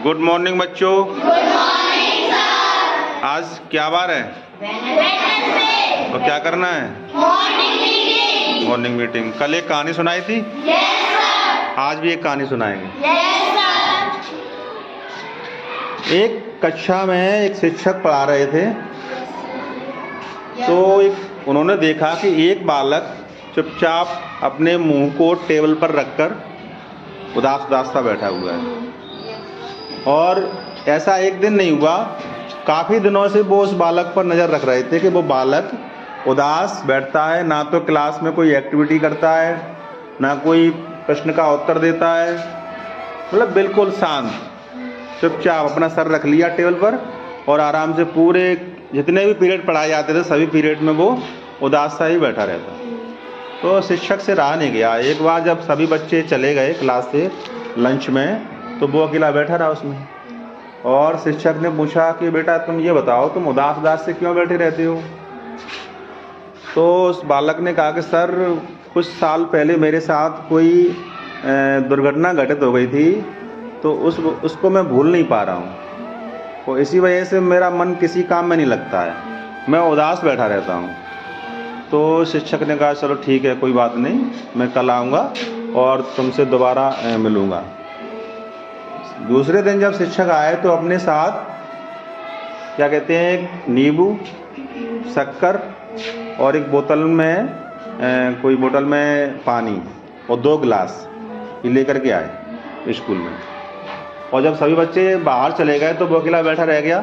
Good morning बच्चों। Good morning sir. आज क्या बार है? वेडनेसडे। और क्या करना है? Morning meeting. Morning meeting. कल एक कहानी सुनाई थी, यस सर। आज भी एक कहानी सुनाएंगे। Yes sir. एक कक्षा में एक शिक्षक पढ़ा रहे थे, तो उन्होंने देखा कि एक बालक चुपचाप अपने मुंह को टेबल पर रखकर उदास उदास सा बैठा हुआ है। और ऐसा एक दिन नहीं हुआ, काफ़ी दिनों से वो उस बालक पर नज़र रख रहे थे कि वो बालक उदास बैठता है, ना तो क्लास में कोई एक्टिविटी करता है, ना कोई प्रश्न का उत्तर देता है, मतलब बिल्कुल शांत, चुपचाप अपना सर रख लिया टेबल पर और आराम से पूरे जितने भी पीरियड पढ़ाए जाते थे सभी पीरियड में वो उदास सा ही बैठा रहता। तो शिक्षक से रहा नहीं गया। एक बार जब सभी बच्चे चले गए क्लास से लंच में, तो वो अकेला बैठा रहा उसमें। और शिक्षक ने पूछा कि बेटा तुम ये बताओ, तुम उदास उदास से क्यों बैठे रहते हो? तो उस बालक ने कहा कि सर कुछ साल पहले मेरे साथ कोई दुर्घटना घटित हो गई थी, तो उसको मैं भूल नहीं पा रहा हूँ, तो इसी वजह से मेरा मन किसी काम में नहीं लगता है, मैं उदास बैठा रहता हूँ। तो शिक्षक ने कहा चलो ठीक है, कोई बात नहीं, मैं कल आऊँगा और तुमसे दोबारा मिलूँगा। दूसरे दिन जब शिक्षक आए तो अपने साथ क्या कहते हैं, एक नींबू, शक्कर और एक बोतल में कोई बोतल में पानी और 2 गिलास ये लेकर के आए स्कूल में। और जब सभी बच्चे बाहर चले गए तो वो अकेला बैठा रह गया।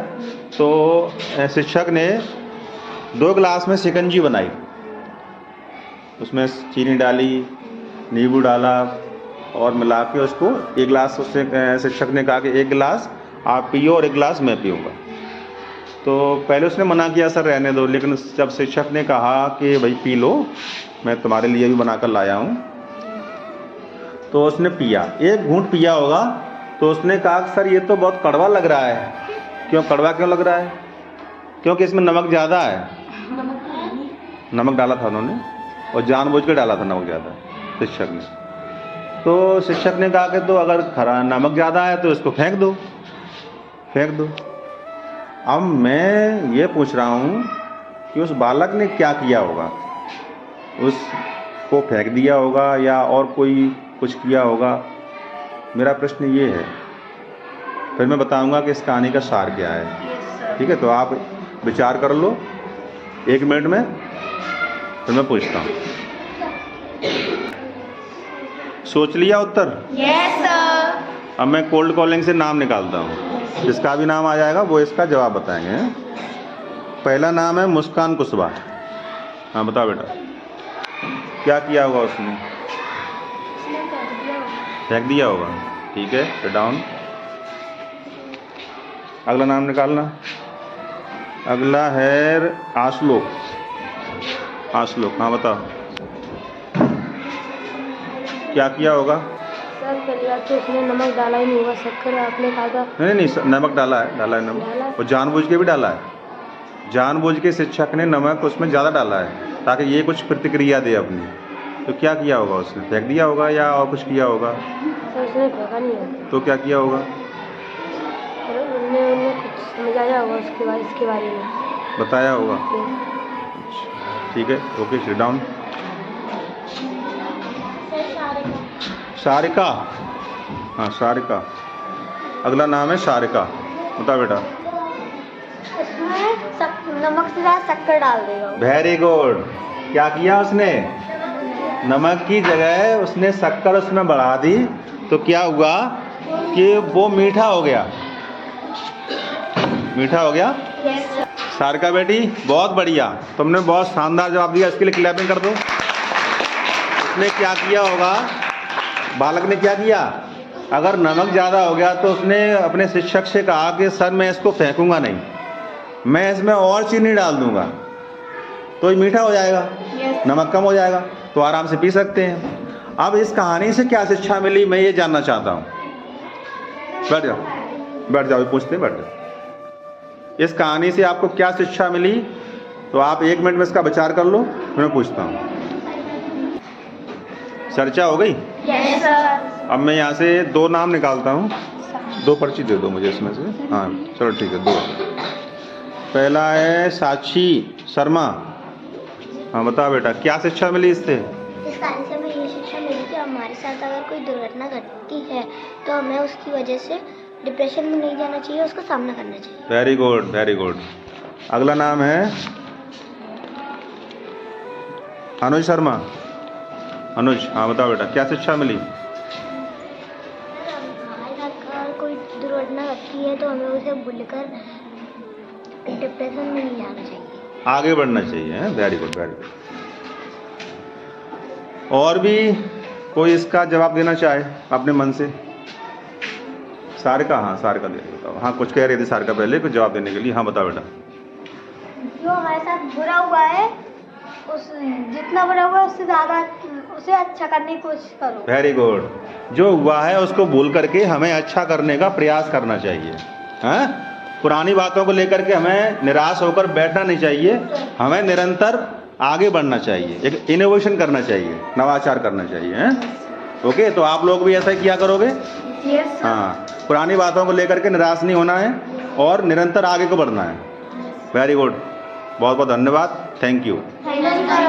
तो शिक्षक ने 2 गिलास में शिकंजी बनाई, उसमें चीनी डाली, नींबू डाला और मिला के उसको 1 गिलास, उससे शिक्षक ने कहा कि 1 गिलास आप पियो और 1 गिलास मैं पीऊँगा। तो पहले उसने मना किया सर रहने दो, लेकिन जब शिक्षक ने कहा कि भाई पी लो, मैं तुम्हारे लिए भी बना कर लाया हूँ, तो उसने पिया। 1 घूंट पिया होगा तो उसने कहा सर ये तो बहुत कड़वा लग रहा है। क्यों कड़वा क्यों लग रहा है? क्योंकि इसमें नमक ज़्यादा है। नमक डाला था उन्होंने और जानबूझ के डाला था नमक ज़्यादा शिक्षक ने। तो शिक्षक ने कहा कि तो अगर खरा नमक ज़्यादा है तो इसको फेंक दो, फेंक दो। अब मैं ये पूछ रहा हूँ कि उस बालक ने क्या किया होगा? उसको फेंक दिया होगा या और कोई कुछ किया होगा? मेरा प्रश्न ये है, फिर मैं बताऊँगा कि इस कहानी का सार क्या है। ठीक है, तो आप विचार कर लो 1 मिनट में, फिर मैं पूछता हूँ। सोच लिया उत्तर? Yes sir. अब मैं कोल्ड कॉलिंग से नाम निकालता हूँ, जिसका भी नाम आ जाएगा वो इसका जवाब बताएंगे। पहला नाम है मुस्कान कुशवाहा। हाँ बताओ बेटा, क्या किया होगा उसने? फेंक दिया होगा। ठीक है, सिट डाउन। अगला नाम निकालना। अगला है आश्लोक। आश्लोक, हाँ बताओ क्या किया होगा? सर पहली बात तो उसने नमक डाला ही नहीं होगा, शक्कर आपने कहा था। नहीं, नमक डाला है, नमक, और जानबूझ के भी डाला है। जानबूझ के शिक्षक ने नमक उसमें ज़्यादा डाला है ताकि ये कुछ प्रतिक्रिया दे अपनी। तो क्या किया होगा उसने? फेंक दिया होगा या और कुछ किया होगा? सर उसने फेंका नहीं है। तो क्या किया होगा? सर उन्हें कुछ समझाया होगा इसके बारे में, बताया होगा। ठीक है, ओके, सिट डाउन। सारिका। हाँ सारिका, अगला नाम है सारिका। बताओ बेटा। नमक से ज़्यादा शक्कर डाल देगा। Very good. क्या किया उसने? नमक की जगह उसने शक्कर उसमें बढ़ा दी, तो क्या हुआ कि वो मीठा हो गया। मीठा हो गया। सारिका बेटी बहुत बढ़िया, तुमने बहुत शानदार जवाब दिया, इसके लिए क्लैपिंग कर दो। उसने क्या किया होगा, बालक ने क्या किया? अगर नमक ज़्यादा हो गया तो उसने अपने शिक्षक से कहा कि सर मैं इसको फेंकूंगा नहीं, मैं इसमें और चीनी डाल दूंगा तो ये मीठा हो जाएगा, नमक कम हो जाएगा, तो आराम से पी सकते हैं। अब इस कहानी से क्या शिक्षा मिली, मैं ये जानना चाहता हूँ। बैठ जाओ, बैठ जाओ, पूछते हैं, बैठ जाओ। इस कहानी से आपको क्या शिक्षा मिली? तो आप 1 मिनट में इसका विचार कर लो, मैं पूछता हूँ। चर्चा हो गई? Yes sir. अब मैं यहाँ से 2 नाम निकालता हूँ, 2 पर्ची दे दो मुझे इसमें से। हाँ चलो ठीक है, 2। पहला है साक्षी शर्मा। हाँ बता बेटा, क्या शिक्षा मिली इससे? इस कहानी से हमें ये शिक्षा मिली कि हमारे साथ अगर कोई दुर्घटना घटती है तो हमें उसकी वजह से डिप्रेशन में नहीं जाना चाहिए, उसका सामना करना चाहिए। Very good, very good. अगला नाम है अनुज शर्मा। अनुज, हाँ बताओ बेटा, क्या शिक्षा मिली? हमारे साथ अगर कोई दुर्घटना घटती है तो हमें उसे भूलकर डिप्रेशन में नहीं जाना चाहिए, आगे बढ़ना चाहिए। Very good, very good. और भी कोई इसका जवाब देना चाहे अपने मन से? सारिका, हाँ सारिका दे बताओ। हाँ कुछ कह रही थी सारिका पहले कुछ जवाब देने के लिए। हाँ बताओ बेटा। जो हमारे साथ बुरा हुआ है उस जितना बुरा हुआ है उससे ज़्यादा उसे अच्छा करने की कोशिश करो। Very good. जो हुआ है उसको भूल करके हमें अच्छा करने का प्रयास करना चाहिए। हाँ, पुरानी बातों को लेकर के हमें निराश होकर बैठना नहीं चाहिए, हमें निरंतर आगे बढ़ना चाहिए, एक इनोवेशन करना चाहिए, नवाचार करना चाहिए। हैं? ओके, तो आप लोग भी ऐसा ही किया करोगे? हाँ, पुरानी बातों को लेकर के निराश नहीं होना है और निरंतर आगे को बढ़ना है। वेरी गुड, बहुत बहुत धन्यवाद। Thank you. Thank you.